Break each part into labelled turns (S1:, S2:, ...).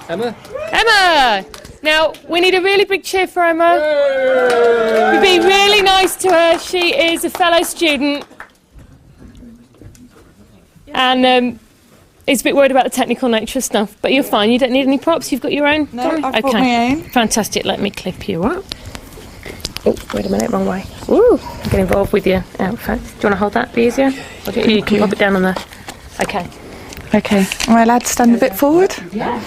S1: Emma?
S2: Emma! Now, we need a really big cheer for Emma. You've been really nice to her. She is a fellow student. And is a bit worried about the technical nature of stuff. But you're fine. You don't need any props. You've got your own?
S3: No, I've got my own.
S2: Fantastic. Let me clip you up. Oh, wait a minute. Wrong way. Ooh, get involved with your outfit. Do you want to hold that? Be easier? Or you can pop it down on there. Okay.
S3: Okay, am I allowed to stand a bit forward?
S2: Yeah.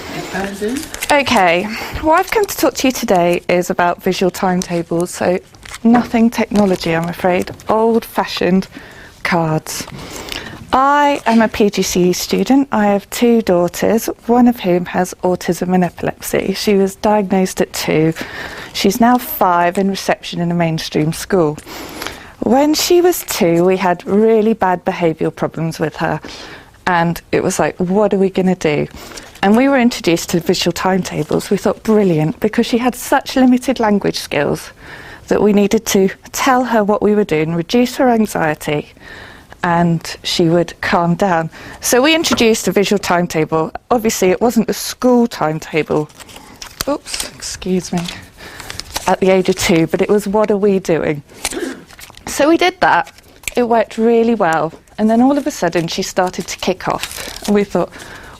S3: Okay, what I've come to talk to you today is about visual timetables, so nothing technology, I'm afraid, old-fashioned cards. I am a PGCE student. I have 2 daughters, one of whom has autism and epilepsy. She was diagnosed at 2. She's now 5 in reception in a mainstream school. When she was 2, we had really bad behavioural problems with her. And it was like, what are we going to do? And we were introduced to visual timetables. We thought, brilliant, because she had such limited language skills that we needed to tell her what we were doing, reduce her anxiety, and she would calm down. So we introduced a visual timetable. Obviously, it wasn't a school timetable. Oops, excuse me. At the age of 2, but it was, what are we doing? So we did that. It worked really well. And then all of a sudden she started to kick off. And we thought,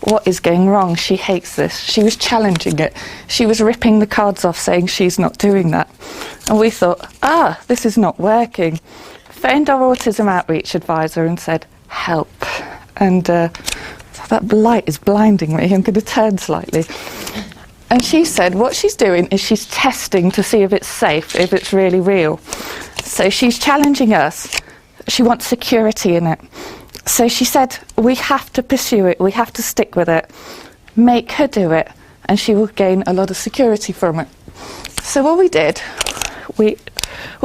S3: what is going wrong? She hates this. She was challenging it. She was ripping the cards off saying she's not doing that. And we thought, this is not working. Phoned our autism outreach advisor and said, help. And that light is blinding me. I'm going to turn slightly. And she said what she's doing is she's testing to see if it's safe, if it's really real. So she's challenging us. She wants security in it. So she said, we have to pursue it, we have to stick with it, make her do it, and she will gain a lot of security from it. So what we did, we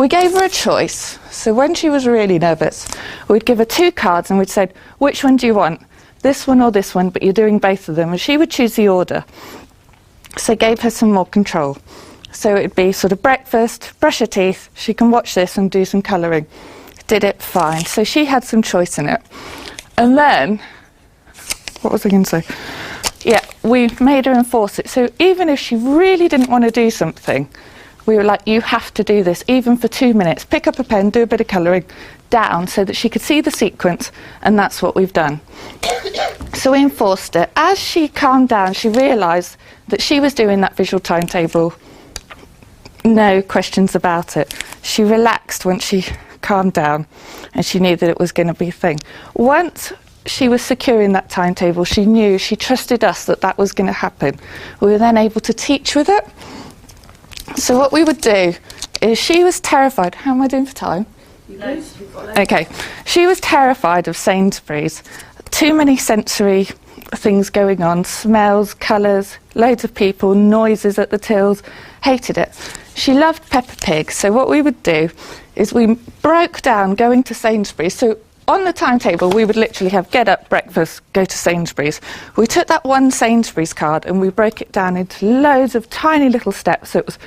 S3: gave her a choice. So when she was really nervous, we'd give her 2 cards and we'd say, which one do you want? This one or this one, but you're doing both of them. And she would choose the order. So gave her some more control. So it'd be sort of breakfast, brush her teeth, she can watch this and do some colouring. Did it fine. So she had some choice in it. And then, what was I going to say? Yeah, we made her enforce it. So even if she really didn't want to do something, we were like, you have to do this, even for 2 minutes. Pick up a pen, do a bit of colouring, down, so that she could see the sequence, and that's what we've done. So we enforced it. As she calmed down, she realised that she was doing that visual timetable. No questions about it. She relaxed once she calmed down, and she knew that it was going to be a thing. Once she was secure in that timetable, she knew, she trusted us that that was going to happen. We were then able to teach with it. So what we would do is, she was terrified. How am I doing for time? Okay. She was terrified of Sainsbury's. Too many sensory things going on, smells, colours, loads of people, noises at the tills, hated it. She loved Peppa Pig, so what we would do is we broke down going to Sainsbury's. So on the timetable we would literally have get up, breakfast, go to Sainsbury's. We took that one Sainsbury's card and we broke it down into loads of tiny little steps. So it was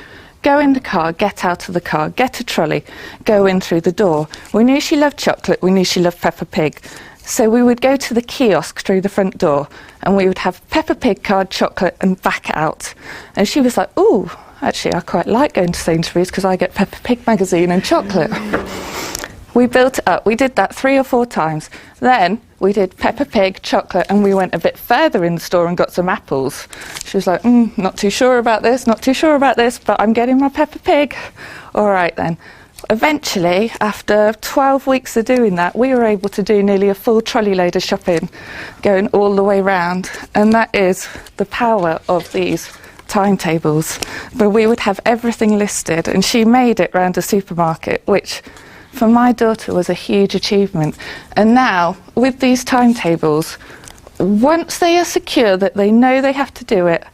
S3: go in the car, get out of the car, get a trolley, go in through the door. We knew she loved chocolate, we knew she loved Peppa Pig. So we would go to the kiosk through the front door and we would have Peppa Pig card, chocolate and back out. And she was like, ooh, actually I quite like going to Sainsbury's because I get Peppa Pig magazine and chocolate. We built it up. We did that 3 or 4 times. Then we did Peppa Pig, chocolate, and we went a bit further in the store and got some apples. She was like, not too sure about this, not too sure about this, but I'm getting my Peppa Pig. All right then. Eventually, after 12 weeks of doing that, we were able to do nearly a full trolley load of shopping, going all the way round. And that is the power of these timetables. But we would have everything listed, and she made it round a supermarket, which for my daughter was a huge achievement. And now, with these timetables, once they are secure that they know they have to do it,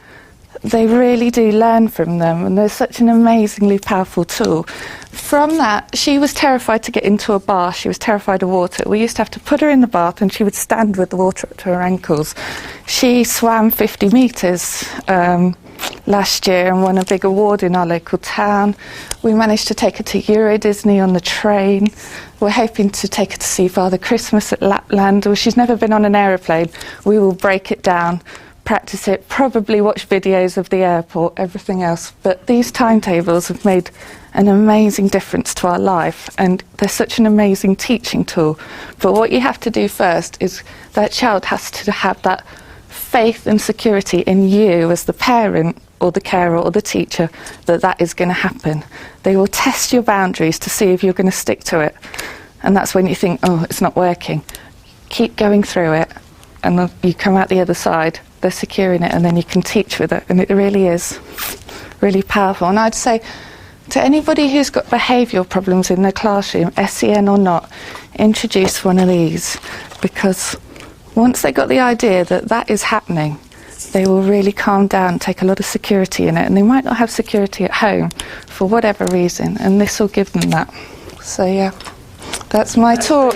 S3: they really do learn from them, and they're such an amazingly powerful tool. From that, she was terrified to get into a bath. She was terrified of water. We used to have to put her in the bath and she would stand with the water up to her ankles. She swam 50 metres last year and won a big award in our local town. We managed to take her to Euro Disney on the train. We're hoping to take her to see Father Christmas at Lapland. Well, she's never been on an aeroplane. We will break it down, practice it, probably watch videos of the airport, everything else. But these timetables have made an amazing difference to our life, and they're such an amazing teaching tool. But what you have to do first is that child has to have that faith and security in you as the parent or the carer or the teacher that that is going to happen. They will test your boundaries to see if you're going to stick to it. And that's when you think, oh, it's not working. Keep going through it, and you come out the other side, they're secure in it, and then you can teach with it. And it really is really powerful. And I'd say to anybody who's got behavioural problems in their classroom, SEN or not, introduce one of these, because once they got the idea that that is happening, they will really calm down, take a lot of security in it, and they might not have security at home for whatever reason, and this will give them that. So yeah, that's my talk.